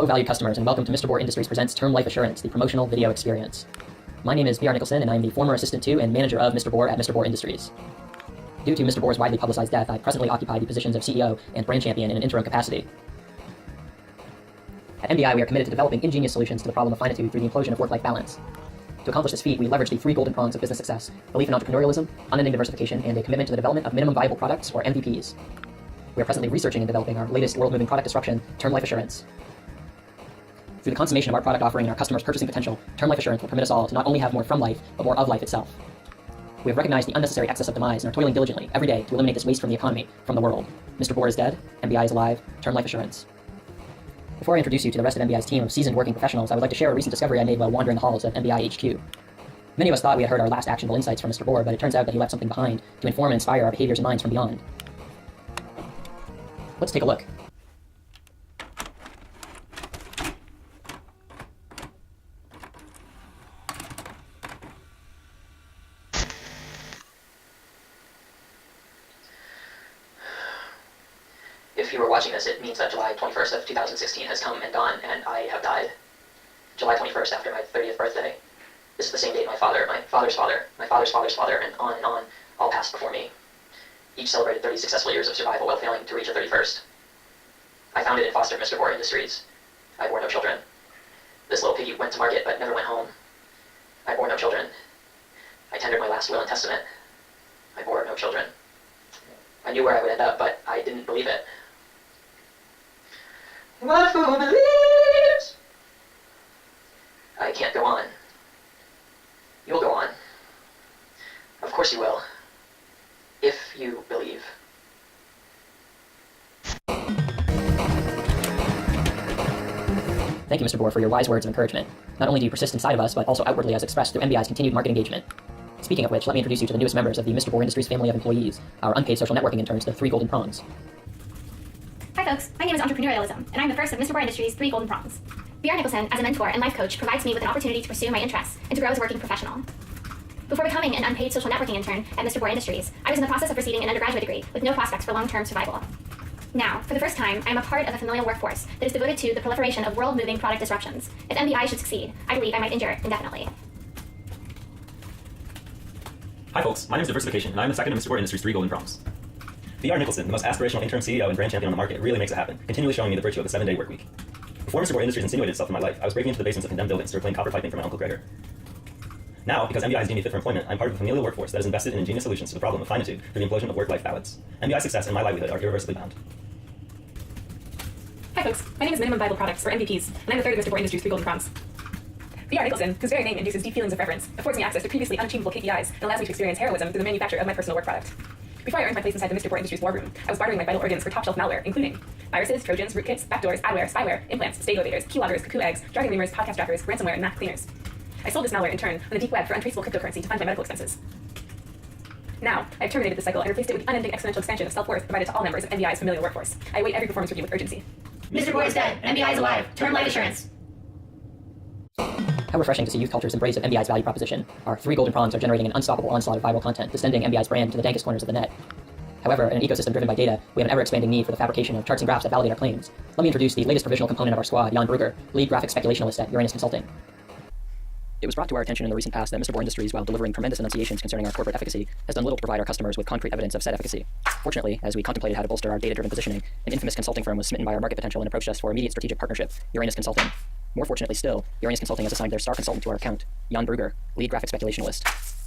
Hello valued customers and welcome to Mr. Boare Industries Presents Term Life Assurance, the Promotional Video Experience. My name is BR Nicholson and I am the former assistant to and manager of Mr. Boare at Mr. Boare Industries. Due to Mr. Boare's widely publicized death, I presently occupy the positions of CEO and brand champion in an interim capacity. At MBI, we are committed to developing ingenious solutions to the problem of finitude through the implosion of work-life balance. To accomplish this feat, we leverage the three golden prongs of business success: belief in entrepreneurialism, unending diversification, and a commitment to the development of minimum viable products, or MVPs. We are presently researching and developing our latest world-moving product disruption, Term Life Assurance. Through the consummation of our product offering and our customers' purchasing potential, Term Life Assurance will permit us all to not only have more from life, but more of life itself. We have recognized the unnecessary excess of demise and are toiling diligently every day to eliminate this waste from the economy, from the world. Mr. Boare is dead, MBI is alive, Term Life Assurance. Before I introduce you to the rest of MBI's team of seasoned working professionals, I would like to share a recent discovery I made while wandering the halls of MBI HQ. Many of us thought we had heard our last actionable insights from Mr. Boare, but it turns out that he left something behind to inform and inspire our behaviors and minds from beyond. Let's take a look. If you were watching this, it means that July 21st of 2016 has come and gone, and I have died. July 21st, after my 30th birthday. This is the same date my father, my father's father, my father's father's father, and on, all passed before me. Each celebrated 30 successful years of survival while failing to reach a 31st. I founded and fostered Mr. Boare Industries. I bore no children. This little piggy went to market but never went home. I bore no children. I tendered my last will and testament. I bore no children. I knew where I would end up, but I didn't believe it. What fool believes? I can't go on. You'll go on. Of course you will. If you believe. Thank you, Mr. Boare, for your wise words of encouragement. Not only do you persist inside of us, but also outwardly as expressed through MBI's continued market engagement. Speaking of which, let me introduce you to the newest members of the Mr. Boare Industries family of employees, our unpaid social networking interns, the three golden prongs. Hi folks, my name is Entrepreneurialism, and I'm the first of Mr. Boare Industries' three golden prongs. BR Nicholson, as a mentor and life coach, provides me with an opportunity to pursue my interests and to grow as a working professional. Before becoming an unpaid social networking intern at Mr. Boare Industries, I was in the process of receiving an undergraduate degree with no prospects for long-term survival. Now, for the first time, I am a part of a familial workforce that is devoted to the proliferation of world-moving product disruptions. If MBI should succeed, I believe I might endure indefinitely. Hi folks, my name is Diversification, and I'm the second of Mr. Boare Industries' three golden prongs. BR Nicholson, the most aspirational interim CEO and brand champion on the market, really makes it happen, continually showing me the virtue of the 7-day work week. Before Mr. Boare Industries insinuated itself in my life, I was breaking into the basements of condemned buildings to reclaim copper piping from my Uncle Gregor. Now, because MBI has deemed me fit for employment, I'm part of a familial workforce that is invested in ingenious solutions to the problem of finitude through the implosion of work-life balance. MBI's success and my livelihood are irreversibly bound. Hi folks, my name is Minimum Viable Products, or MVPs, and I'm the third of Mr. Boare Industries' three golden prongs. BR Nicholson, whose very name induces deep feelings of reverence, affords me access to previously unachievable KPIs and allows me to experience heroism through the manufacture of my personal work product. Before I earned my place inside the Mr. Boare Industries war room, I was bartering my vital organs for top-shelf malware, including viruses, trojans, rootkits, backdoors, adware, spyware, implants, state elevators, keyloggers, cuckoo eggs, jargon lemurs, podcast trackers, ransomware, and math cleaners. I sold this malware in turn on the deep web for untraceable cryptocurrency to fund my medical expenses. Now, I have terminated this cycle and replaced it with the unending exponential expansion of self-worth provided to all members of MBI's familial workforce. I await every performance review with urgency. Mr. Boare is dead, MBI is alive, Term Life Assurance. How refreshing to see youth culture's embrace of MBI's value proposition. Our three golden prongs are generating an unstoppable onslaught of viral content, descending MBI's brand to the dankest corners of the net. However, in an ecosystem driven by data, we have an ever-expanding need for the fabrication of charts and graphs that validate our claims. Let me introduce the latest provisional component of our squad, Jan Brugger, lead graphic speculationalist at Uranus Consulting. It was brought to our attention in the recent past that Mr. Boare Industries, while delivering tremendous enunciations concerning our corporate efficacy, has done little to provide our customers with concrete evidence of said efficacy. Fortunately, as we contemplated how to bolster our data-driven positioning, an infamous consulting firm was smitten by our market potential and approached us for immediate strategic partnership, Uranus Consulting. More fortunately still, Uranus Consulting has assigned their star consultant to our account, Jan Brugger, lead graphic speculationalist.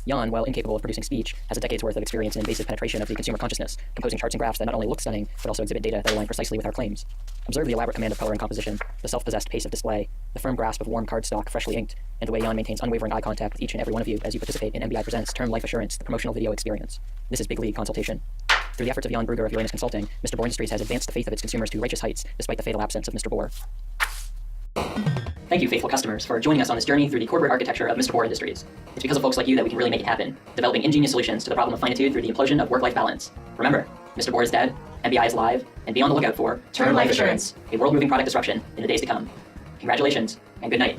Jan, while incapable of producing speech, has a decade's worth of experience in invasive penetration of the consumer consciousness, composing charts and graphs that not only look stunning, but also exhibit data that align precisely with our claims. Observe the elaborate command of color and composition, the self-possessed pace of display, the firm grasp of warm cardstock freshly inked, and the way Jan maintains unwavering eye contact with each and every one of you as you participate in MBI Presents Term Life Assurance, the Promotional Video Experience. This is big league consultation. Through the efforts of Jan Brugger of Uranus Consulting, Mr. Boare Industries has advanced the faith of its consumers to righteous heights, despite the fatal absence of Mr. Boare. Thank you, faithful customers, for joining us on this journey through the corporate architecture of Mr. Boare Industries. It's because of folks like you that we can really make it happen, developing ingenious solutions to the problem of finitude through the implosion of work-life balance. Remember, Mr. Boare is dead, MBI is live, and be on the lookout for Term Life Assurance, a world-moving product disruption in the days to come. Congratulations, and good night.